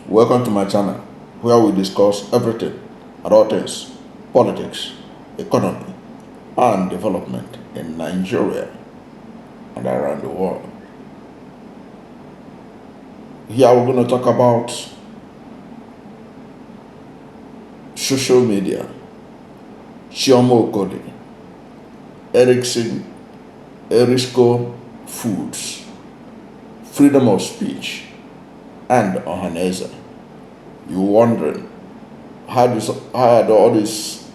Welcome to my channel, where we discuss everything about things, politics, economy, and development in Nigeria and around the world. Here we're going to talk about social media, Chioma, Erisco foods, freedom of speech, and Ohanaeze. You're wondering how are all these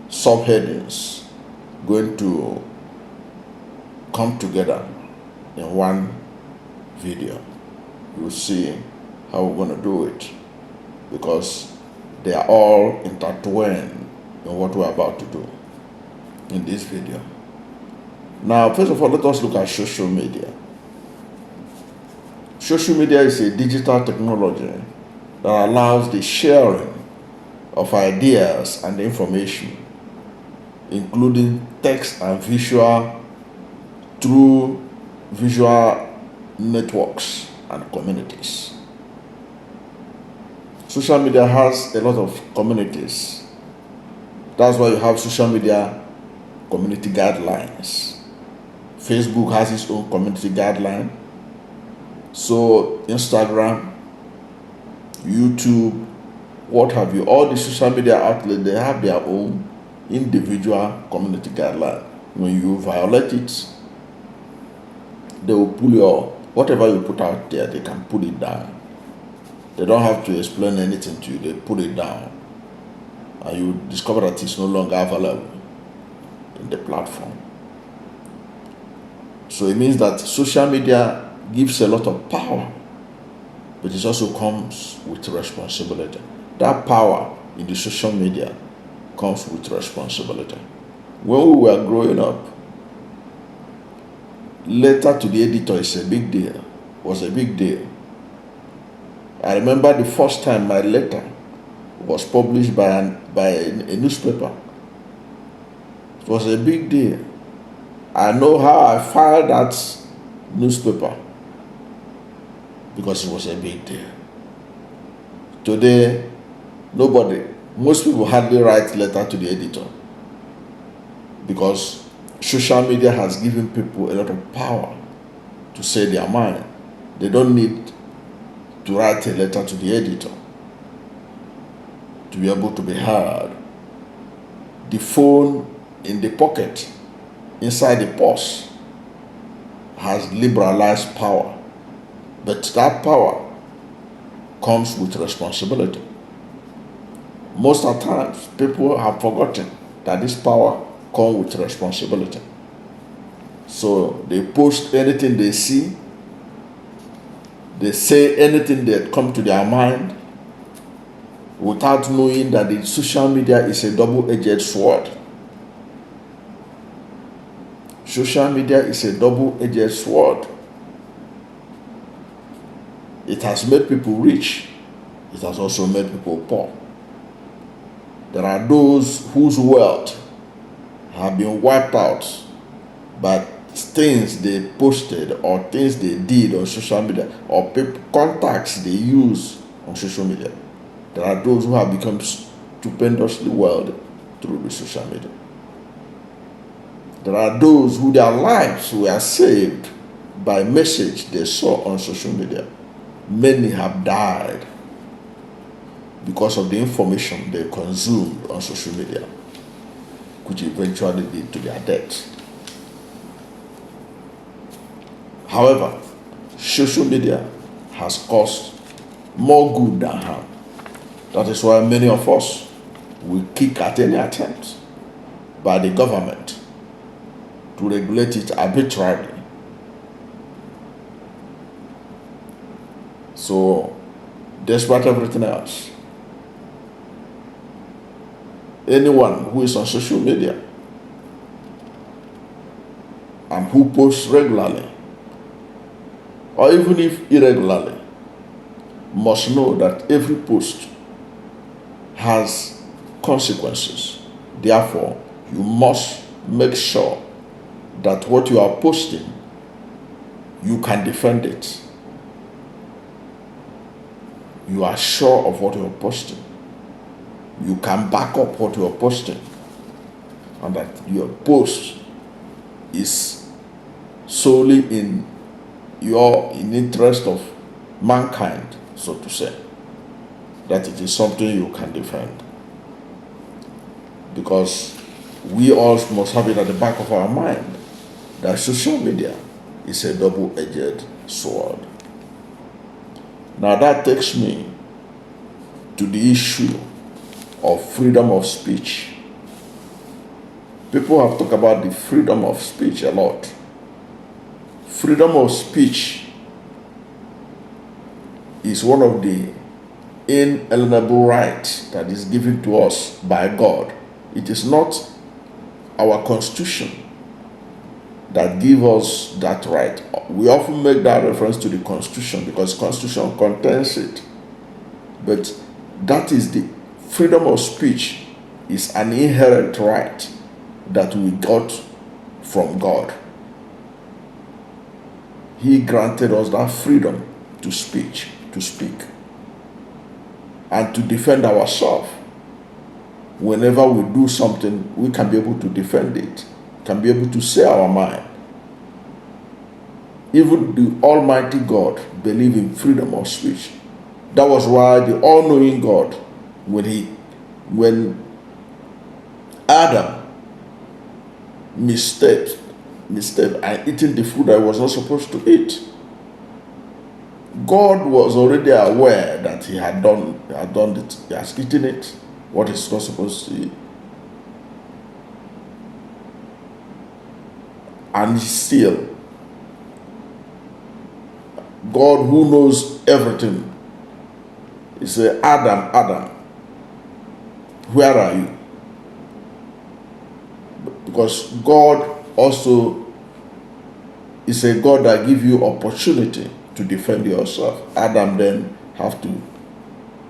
subheadings going to come together in one video. You'll see how we're going to do it, because they are all intertwined in what we're about to do in this video. Now, first of all, let us look at social media. Social media is a digital technology that allows the sharing of ideas and information, including text and visual, through visual networks and communities. Social media has a lot of communities. That's why you have social media community guidelines. Facebook has its own community guideline. So Instagram, YouTube, what have you, all the social media outlets, they have their own individual community guideline. When you violate it, they will pull whatever you put out there, they can pull it down. They don't have to explain anything to you, they put it down. And you discover that it's no longer available in the platform. So it means that social media gives a lot of power, but it also comes with responsibility. That power in the social media comes with responsibility. When we were growing up, letter to the editor is a big deal, was a big deal. I remember the first time my letter was published by a newspaper. It was a big deal. I know how I filed that newspaper, because it was a big deal. Today, most people hardly write letter to the editor, because social media has given people a lot of power to say their mind. They don't need to write a letter to the editor to be able to be heard. The phone in the pocket, inside the purse, has liberalized power. But that power comes with responsibility. Most of the times, people have forgotten that this power comes with responsibility. So they post anything they see, they say anything that comes to their mind, without knowing that the social media is a double-edged sword. Social media is a double-edged sword. It has made people rich. It has also made people poor. There are those whose wealth have been wiped out by things they posted or things they did on social media, or contacts they use on social media. There are those who have become stupendously wealthy through the social media. There are those who their lives were saved by message they saw on social media. Many have died because of the information they consumed on social media, which eventually led to their death. However, social media has caused more good than harm. That is why many of us will kick at any attempt by the government to regulate it arbitrarily. So, despite everything else, anyone who is on social media and who posts regularly, or even if irregularly, must know that every post has consequences. Therefore, you must make sure that what you are posting, you can defend it. you are sure of what you're posting. You can back up what you're posting, and that your post is solely in interest of mankind, so to say, that it is something you can defend. Because we all must have it at the back of our mind that social media is a double-edged sword. Now that takes me to the issue of freedom of speech. People have talked about the freedom of speech a lot. Freedom of speech is one of the inalienable rights that is given to us by God. It is not our constitution that gives us that right. We often make that reference to the constitution because constitution contains it. But that is the freedom of speech is an inherent right that we got from God. He granted us that freedom to speak, and to defend ourselves. Whenever we do something, we can be able to defend it, can be able to say our mind. Even the Almighty God believed in freedom of speech. That was why the all-knowing God, when Adam misstepped and eating the food that he was not supposed to eat, God was already aware that he had done it. He has eaten it, what he's not supposed to eat. And still, God, who knows everything, he said, Adam, where are you? Because God also is a God that gives you opportunity to defend yourself. Adam then have to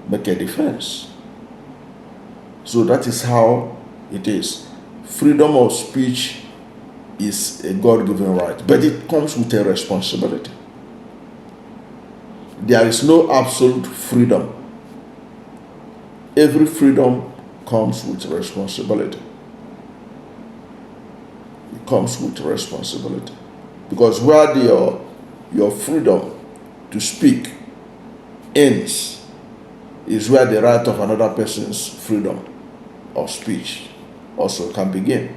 make a defense. So that is how it is. Freedom of speech is a God-given right, but it comes with a responsibility. There is no absolute freedom. Every freedom comes with responsibility. It comes with responsibility. Because where your freedom to speak ends is where the right of another person's freedom of speech also can begin.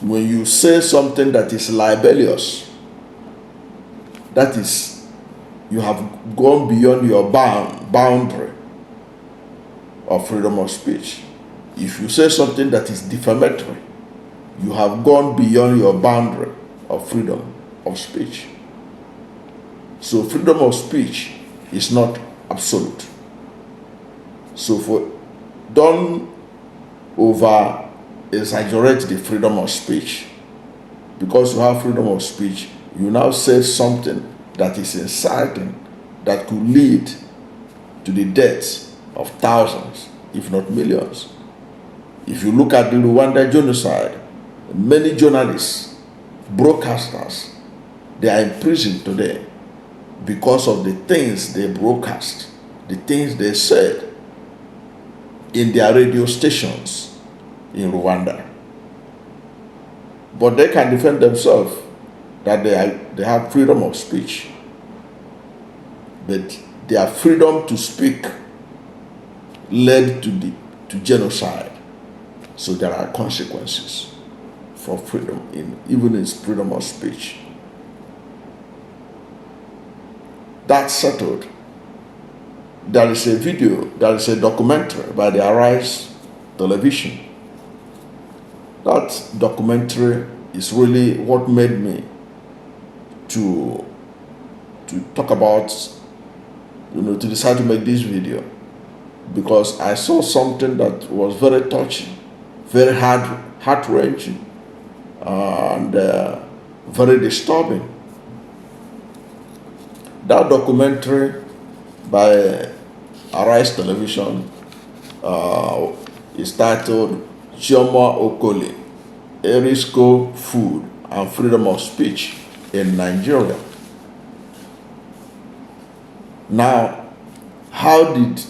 When you say something that is libelous, that is, you have gone beyond your boundary of freedom of speech. If you say something that is defamatory, you have gone beyond your boundary of freedom of speech. So freedom of speech is not absolute. So don't over exaggerate the freedom of speech. Because you have freedom of speech, you now say something that is inciting, that could lead to the deaths of thousands, if not millions. If you look at the Rwanda genocide, many journalists, broadcasters, they are in prison today because of the things they broadcast, the things they said in their radio stations in Rwanda. But they can defend themselves that they have freedom of speech. But their freedom to speak led to genocide. So there are consequences for freedom, even in freedom of speech. That's settled. There is a video, there is a documentary by the Arise television. That documentary is really what made me to talk about, to decide to make this video, because I saw something that was very touching, very heart-wrenching, and very disturbing. That documentary by Arise Television is titled Chioma Okoli, Erisco Food and Freedom of Speech in Nigeria. Now, how did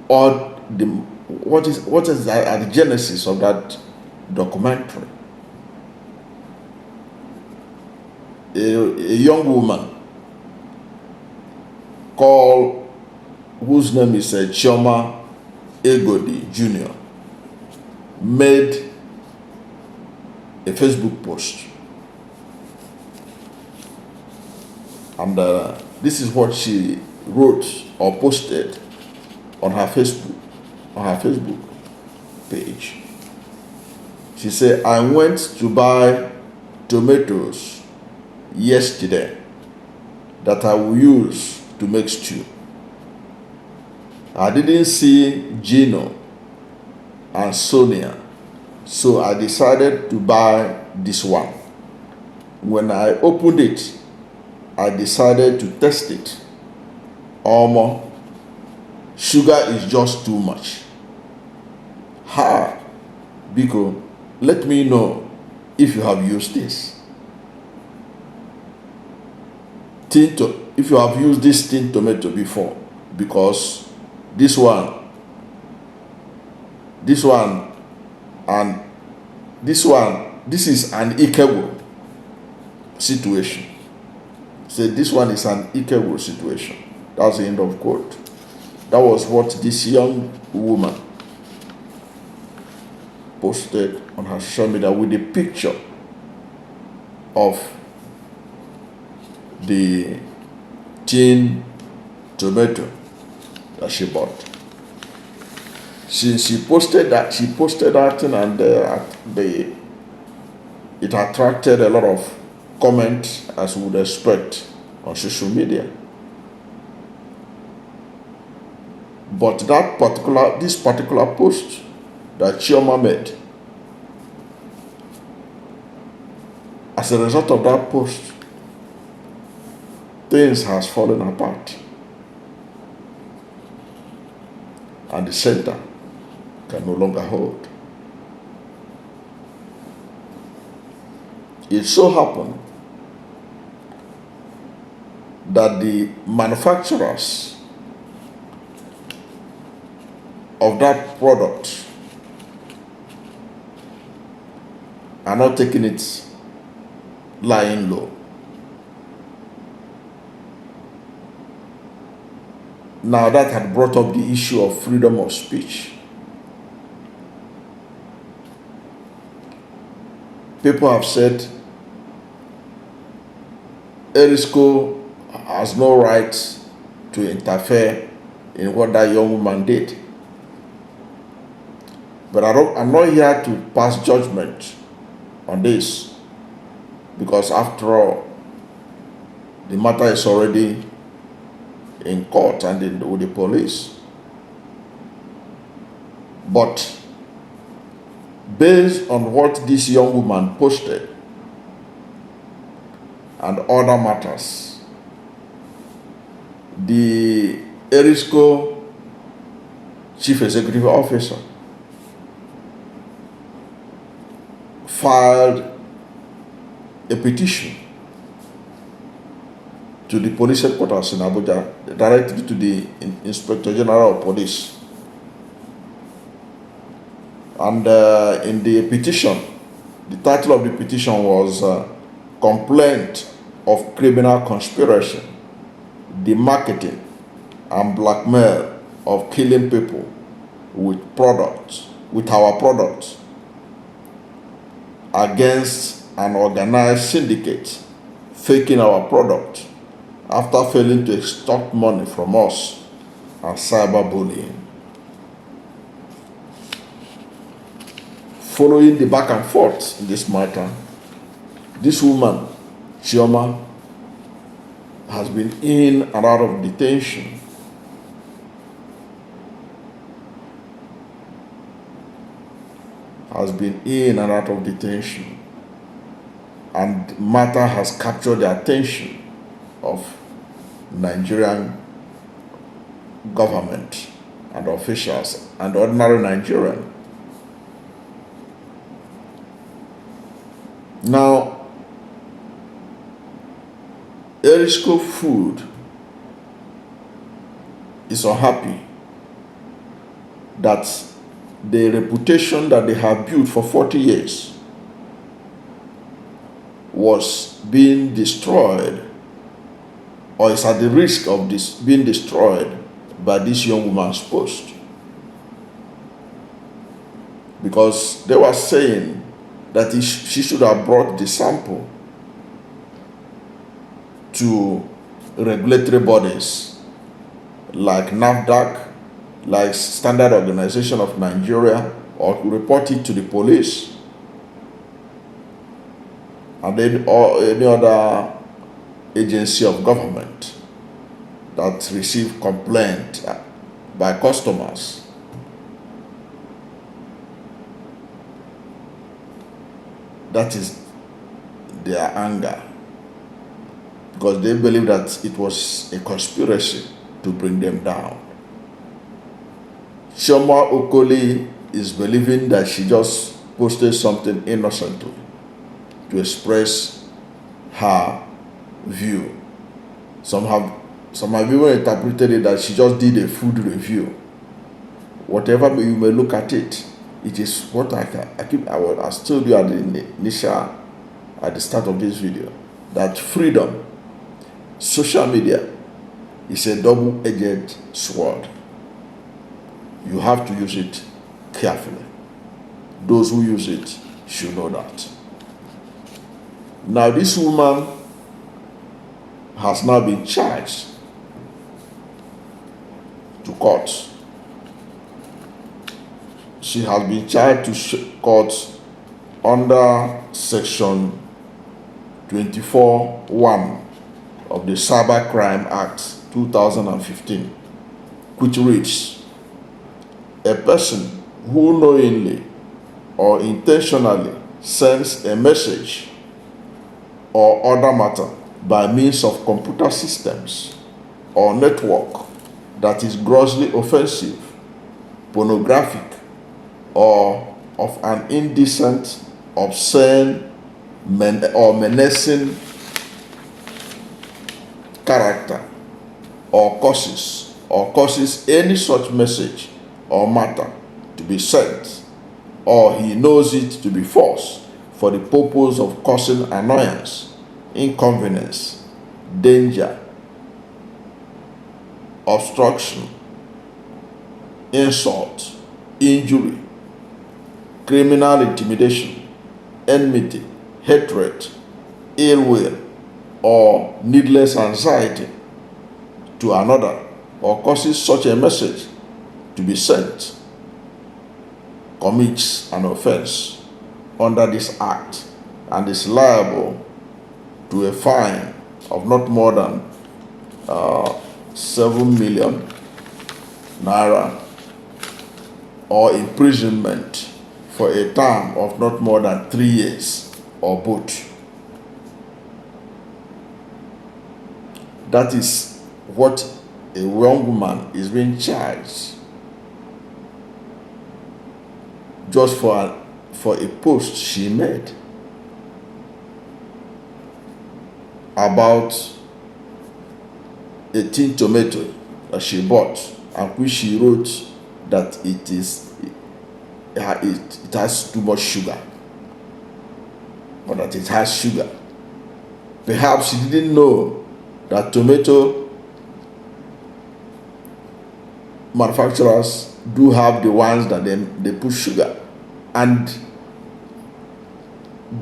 all the what is the genesis of that documentary? A young woman called, whose name is Chioma Jr., made a Facebook post, and this is what she wrote or posted on her Facebook page. She said, "I went to buy tomatoes yesterday that I will use to make stew. I didn't see Gino and Sonia, so I decided to buy this one. When I opened it, I decided to test it. Almost, sugar is just too much. Ha, Biko, let me know if you have used this. If you have used this tin tomato before, because this one, and this is an Ikewo situation. Say this one is an Ikewo situation." That's the end of quote. That was what this young woman posted on her social media with a picture of the tin tomato that she bought. She posted that thing, and it attracted a lot of comments, as you would expect, on social media. But this particular post that Chioma made, as a result of that post, things has fallen apart, and the center can no longer hold. It so happened that the manufacturers of that product are not taking it lying low. Now, that had brought up the issue of freedom of speech. People have said Erisco has no right to interfere in what that young woman did. But I'm not here to pass judgment on this, because after all, the matter is already in court and with the police. But based on what this young woman posted and other matters, the Erisco Chief Executive Officer filed a petition to the police headquarters in Abuja, directly to the Inspector General of Police. And in the petition, the title of the petition was Complaint of Criminal Conspiracy, the Marketing and Blackmail of Killing People with our products against an organized syndicate faking our product after failing to extort money from us and cyberbullying. Following the back and forth in this matter, this woman, Chioma, has been in and out of detention. And matter has captured the attention of Nigerian government and officials and ordinary Nigerian. Now, Erisco Food is unhappy that the reputation that they have built for 40 years was being destroyed, or is at the risk of this being destroyed by this young woman's post. Because they were saying that she should have brought the sample to regulatory bodies like NAFDAC, like Standard Organization of Nigeria, or report it to the police, and then or any other agency of government that receive complaint by customers. That is their anger, because they believe that it was a conspiracy to bring them down. Chioma Okoli is believing that she just posted something innocently to express her view. Some have even interpreted it that she just did a food review. Whatever you may look at it, it is what I told you at the start of this video, that freedom, social media, is a double-edged sword. You have to use it carefully. Those who use it should know that. Now, this woman has now been charged to court. She has been charged to court under section 24(1) of the Cybercrime Act 2015, which reads, a person who knowingly or intentionally sends a message or other matter by means of computer systems or network that is grossly offensive, pornographic, or of an indecent, obscene, or menacing character, or causes any such message or matter to be sent, or he knows it to be false for the purpose of causing annoyance, inconvenience, danger, obstruction, insult, injury, criminal intimidation, enmity, hatred, ill will, or needless anxiety to another, or causes such a message to be sent, commits an offense under this act and is liable to a fine of not more than 7 million naira or imprisonment for a term of not more than 3 years, or both. That is what a young woman is being charged just for a post she made about a tin tomato that she bought, and which she wrote that it has too much sugar, or that it has sugar. Perhaps she didn't know that tomato manufacturers do have the ones that they put sugar. And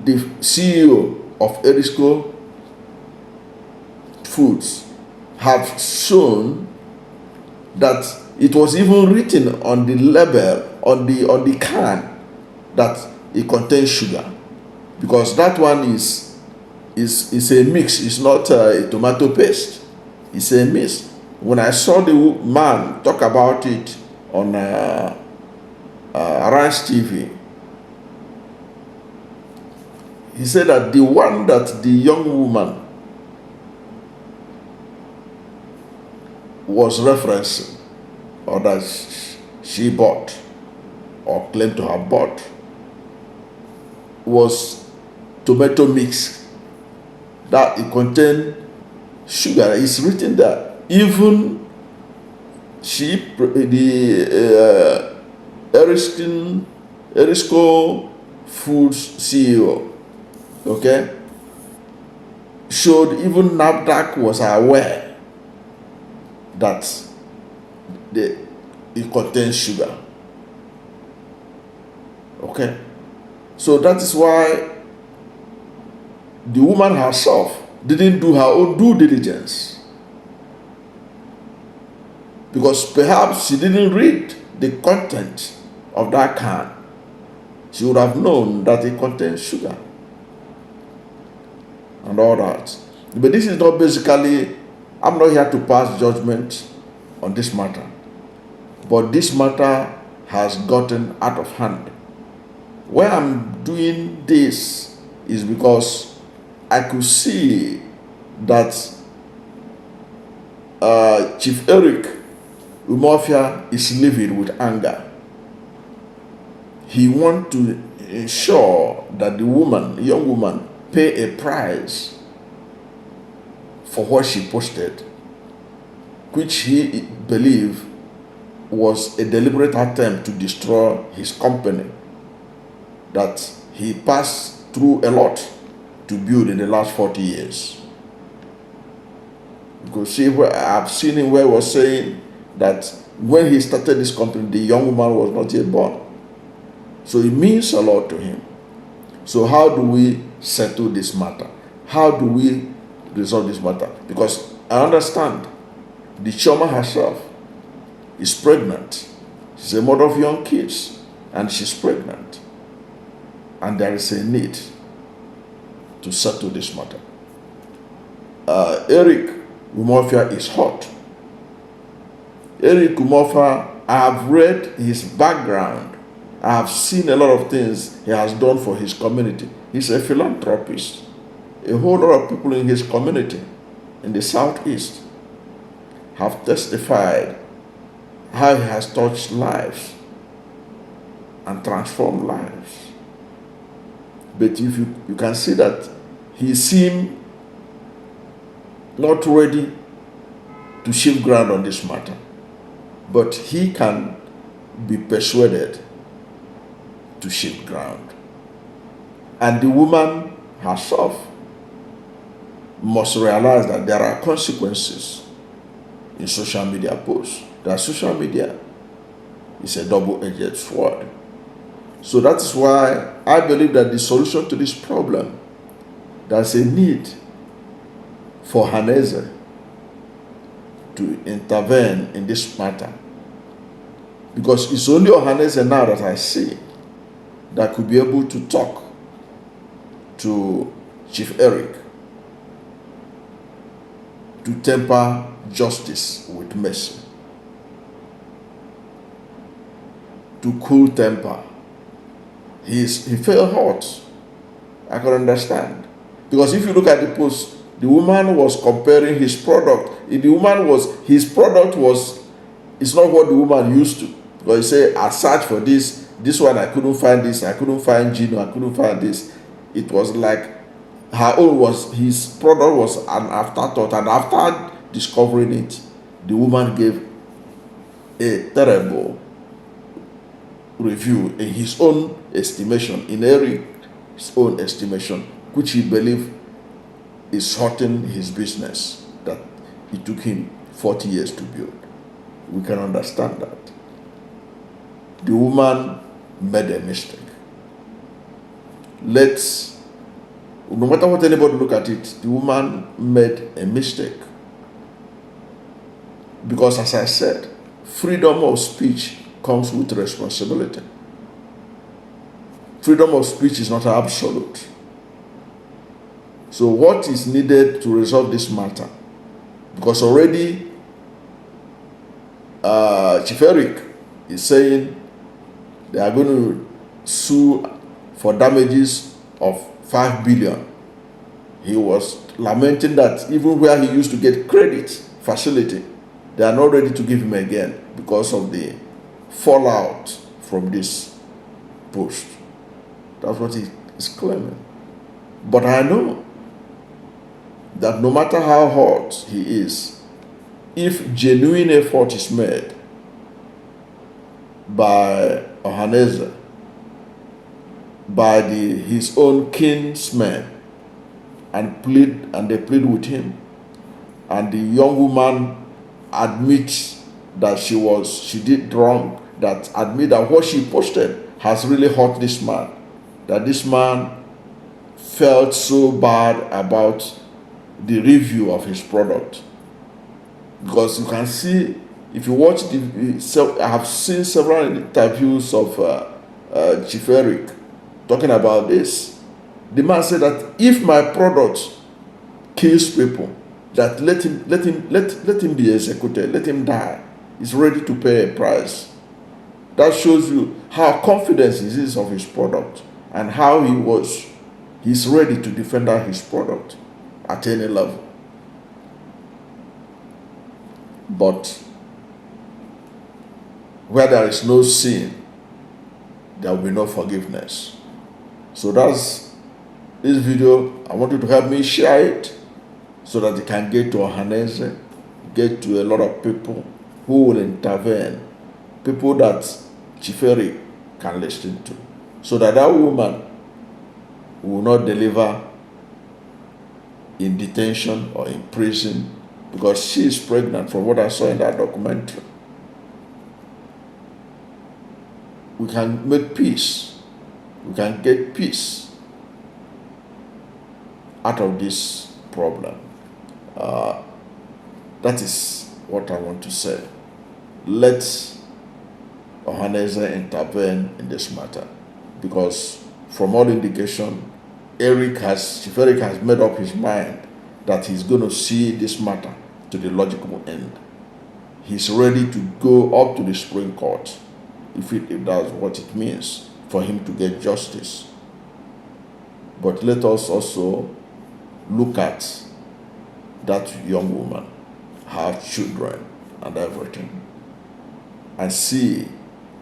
the CEO of Erisco Foods have shown that it was even written on the label, on the can, that it contains sugar, because that one is a mix. It's not a tomato paste. It's a mix. When I saw the man talk about it on Arise TV, he said that the one that the young woman was referencing, or that she bought or claimed to have bought, was tomato mix, that it contained sugar. It's written there. Even the Erisco Foods CEO, okay, showed even NAFDAC was aware that it contains sugar. Okay, so that is why the woman herself didn't do her own due diligence, because perhaps she didn't read the content of that can. She would have known that it contains sugar and all that. But this is not basically, I'm not here to pass judgment on this matter, but this matter has gotten out of hand. Why I'm doing this is because I could see that Chief Eric Umofia is livid with anger. He wants to ensure that the young woman, pay a price for what she posted, which he believed was a deliberate attempt to destroy his company that he passed through a lot to build in the last 40 years. You could see where I've seen him where he was saying that when he started this company, the young woman was not yet born. So it means a lot to him. So how do we settle this matter? How do we resolve this matter? Because I understand the Chioma herself is pregnant. She's a mother of young kids, and she's pregnant. And there is a need to settle this matter. Eric Umofia is hot. Eric Umofia, I have read his background. I have seen a lot of things he has done for his community. He's a philanthropist. A whole lot of people in his community in the southeast have testified how he has touched lives and transformed lives. But if you can see that he seemed not ready to shift ground on this matter, but he can be persuaded to shift ground. And the woman herself must realize that there are consequences in social media posts. That social media is a double-edged sword. So that is why I believe that the solution to this problem, there's a need for Ohanaeze to intervene in this matter. Because it's only Ohanaeze now that I see that could be able to talk to Chief Eric to temper justice with mercy, to cool temper. He felt hot. I can understand. Because if you look at the post, the woman was comparing his product. His product it's not what the woman used to. Because he said, I searched for this one, I couldn't find this, I couldn't find Gino, I couldn't find this. It was like his product was an afterthought, and after discovering it, the woman gave a terrible review in his own estimation, in Eric's own estimation, which he believed is hurting his business that it took him 40 years to build. We can understand that. The woman made a mistake. No matter what anybody look at it, the woman made a mistake. Because as I said, freedom of speech comes with responsibility. Freedom of speech is not absolute. So what is needed to resolve this matter? Because already Chief Eric is saying they are going to sue for damages of 5 billion. He was lamenting that even where he used to get credit facility, they are not ready to give him again because of the fallout from this post. That's what he is claiming. But I know that no matter how hot he is, if genuine effort is made by Ohanaeze, by his own kinsmen, and they plead with him, and the young woman admits that she did wrong, that admit that what she posted has really hurt this man, that this man felt so bad about the review of his product. Because you can see, if you watch I have seen several interviews of Chief Eric talking about this. The man said that if my product kills people, that let him be executed, let him die. He's ready to pay a price. That shows you how confident he is of his product and how he's ready to defend his product at any level. But where there is no sin, there will be no forgiveness. So that's this video. I want you to help me share it so that it can get to Ohanaeze, get to a lot of people who will intervene, people that Chief Eric can listen to, so that woman will not deliver in detention or in prison because she is pregnant, from what I saw in that documentary. We can make peace. We can get peace out of this problem. That is what I want to say. Let Ohanaeze intervene in this matter, because from all indication, Chief Eric has made up his mind that he's going to see this matter to the logical end. He's ready to go up to the Supreme Court if that's what it means for him to get justice. But let us also look at that young woman, her children and everything, and see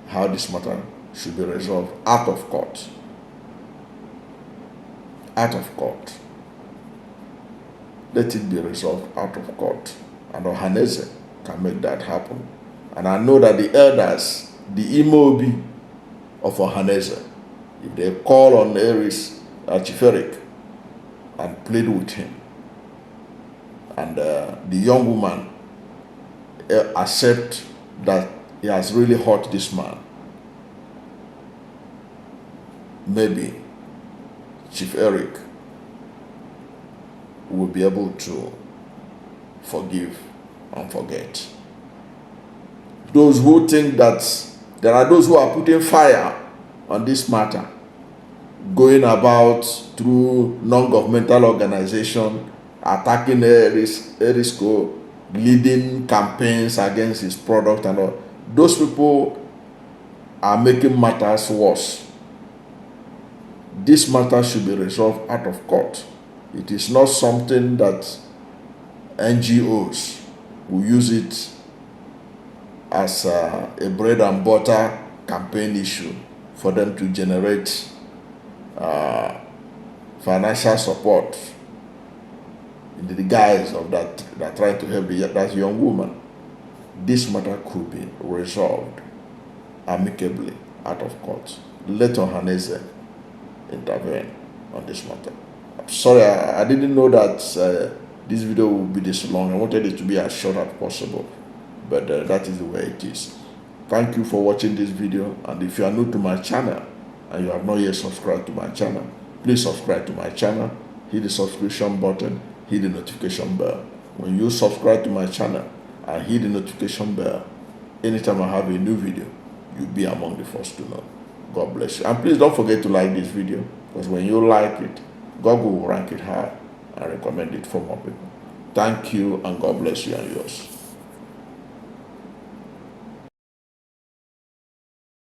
how this matter should be resolved out of court. Out of court. Let it be resolved out of court. And Ohanaeze can make that happen. And I know that the elders, the Imobi of Ohanaeze, if they call on Chief Eric and plead with him, and the young woman accept that he has really hurt this man, maybe Chief Eric will be able to forgive and forget. Those who think that there are those who are putting fire on this matter, going about through non-governmental organization, attacking Erisco, leading campaigns against his product and all, those people are making matters worse. This matter should be resolved out of court. It is not something that NGOs will use it as a bread and butter campaign issue for them to generate financial support in the guise of that trying to help that young woman. This matter could be resolved amicably out of court. Let Ohanaeze intervene on this matter. I'm sorry, I didn't know that this video would be this long. I wanted it to be as short as possible, but that is the way it is. Thank you for watching this video, and if you are new to my channel and you have not yet subscribed to my channel, please subscribe to my channel, hit the subscription button, hit the notification bell. When you subscribe to my channel and hit the notification bell, anytime I have a new video, you'll be among the first to know. God bless you. And please don't forget to like this video, because when you like it, Google will rank it high and recommend it for more people. Thank you, and God bless you and yours.